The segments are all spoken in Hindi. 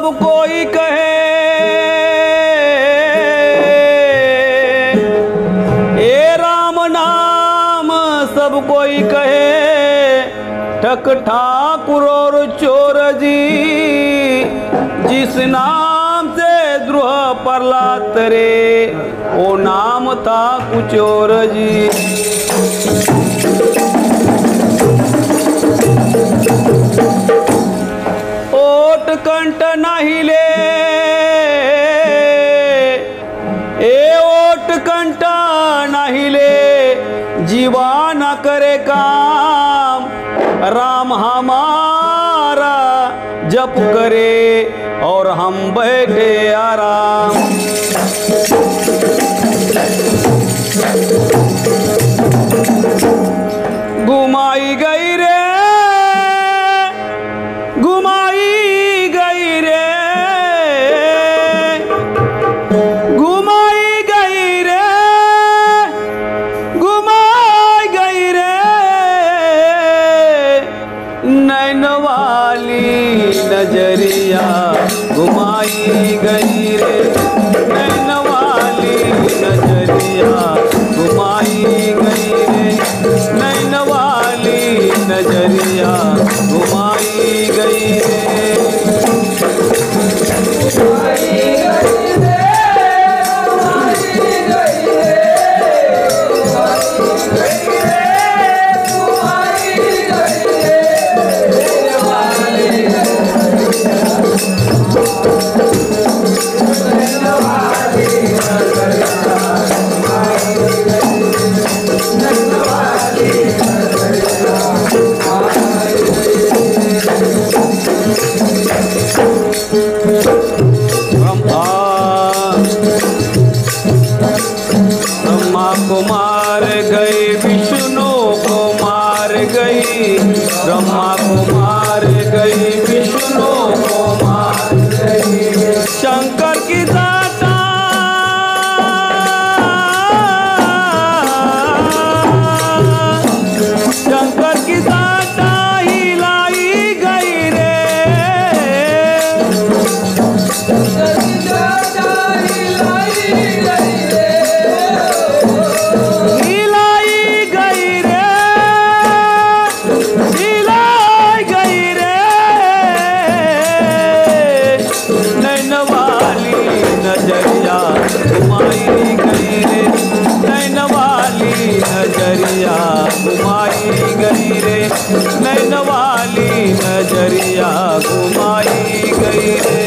सब कोई कहे, ए राम नाम सब कोई कहे, ठक ठाकुर और चोर जी, जिस नाम से द्रोह प्रहलाद रे, वो नाम था कुचोर जी। ओट कंठ नहीं ले, ए ओट कंठ नहीं ले, जीवा न करे काम, राम हमारा जप करे और हम बैठे आराम। घुमाई गई रे, घुमाई गई रे, घुमाई गई रे, घुमाई गई रे, नैन वाली नजरिया घुमाई गई रे, नैन वाली नजरिया घुमाई गई रे, नैन वाली नजरिया घुमाई गई रे। ब्रह्मा को मार गई, विष्णु को मार गई, ब्रह्मा को मार गई, विष्णु को मार गई, शंकर की दाता शंकर की दाता हिलाई गई रे, नजरिया घुमाई गई रे, नैन वाली नजरिया घुमाई गई रे, नैन वाली नजरिया घुमाई गई रे।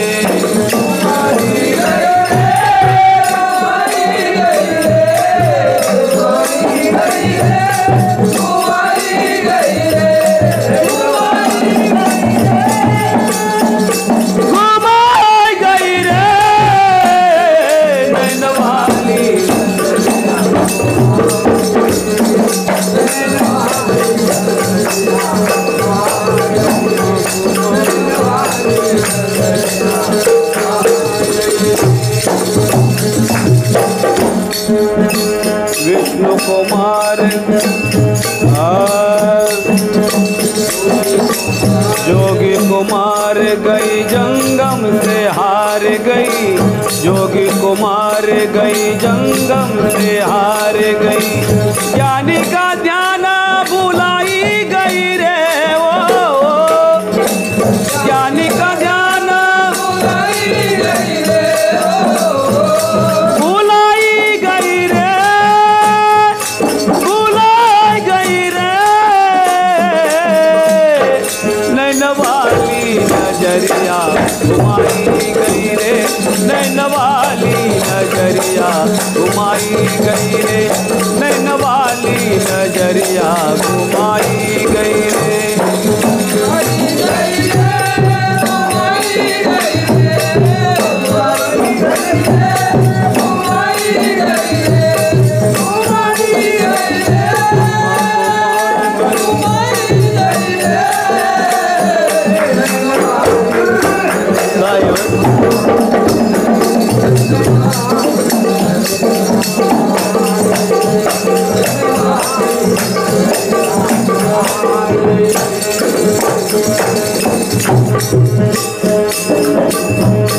विष्णु कुमार जोगी कुमार गई, जंगम से हार गई, जोगी कुमार गई, जंगम से हार गई, ज्ञानी का ध्यान भुलाई गई रे, वो ज्ञानी का ध्यान भुलाई गई रे, भुलाई गई रे, भुलाई गई रे, नैन वाली नजरिया घुमाई गई रे, नैन वाली नजरिया घुमाई गई रे, नैन वाली नजरिया घुमाई गई रे।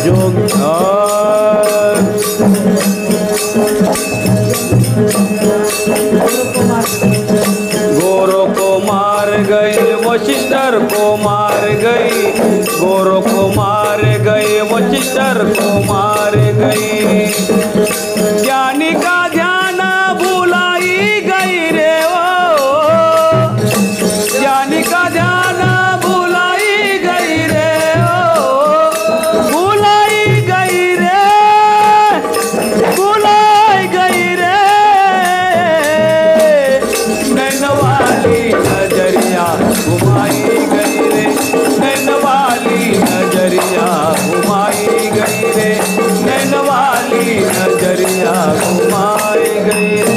जोग गोरों को मार गई वशिष्ठर को मार गई, गोरों को मार गई वशिष्ठर को मार गई। ज्ञानी का ध्यान भुलाई गई रे ओ, ज्ञानी का ध्यान भुलाई गई रे ओ, भुलाई गई रे, भुलाई गई रे। नैन वाली नजरिया घुमाई गई रे, नैन वाली नजरिया घुमाई गई रे, नैन वाली नजरिया घुमाई गई रे।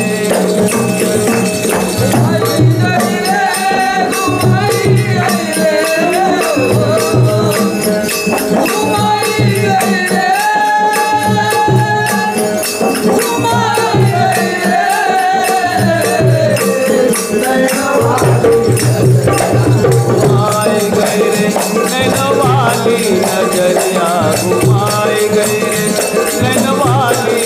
नजरिया घुमाई गई रे, नैन वाली।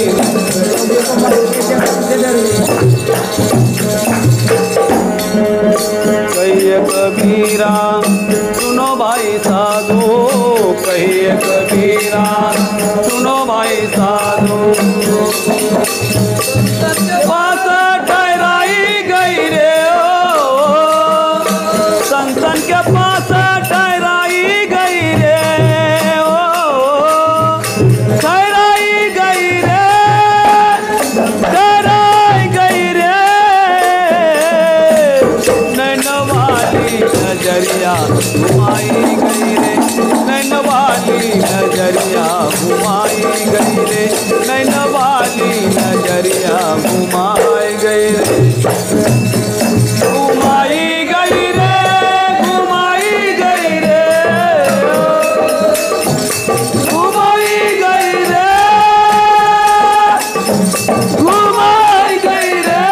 कहिए कबीरा सुनो भाई साधु, कहिए कबीरा सुनो भाई साधु। पास ठहराई गई रे ओ, संतन के पास ठहराई गई रे ओ, ठहराई गई रे, ठहराई गई रे। नैन वाली नजरिया घुमाई गई रे, नैन वाली नजरिया घुमाई गई रे, नैन वाली नजरिया घुमाई गई रे, घुमाई गई रे, घुमाई गई रे, घुमाई गई रे, घुमाई गई रे।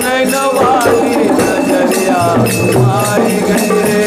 नैन वाली नजरिया घुमाई गई रे।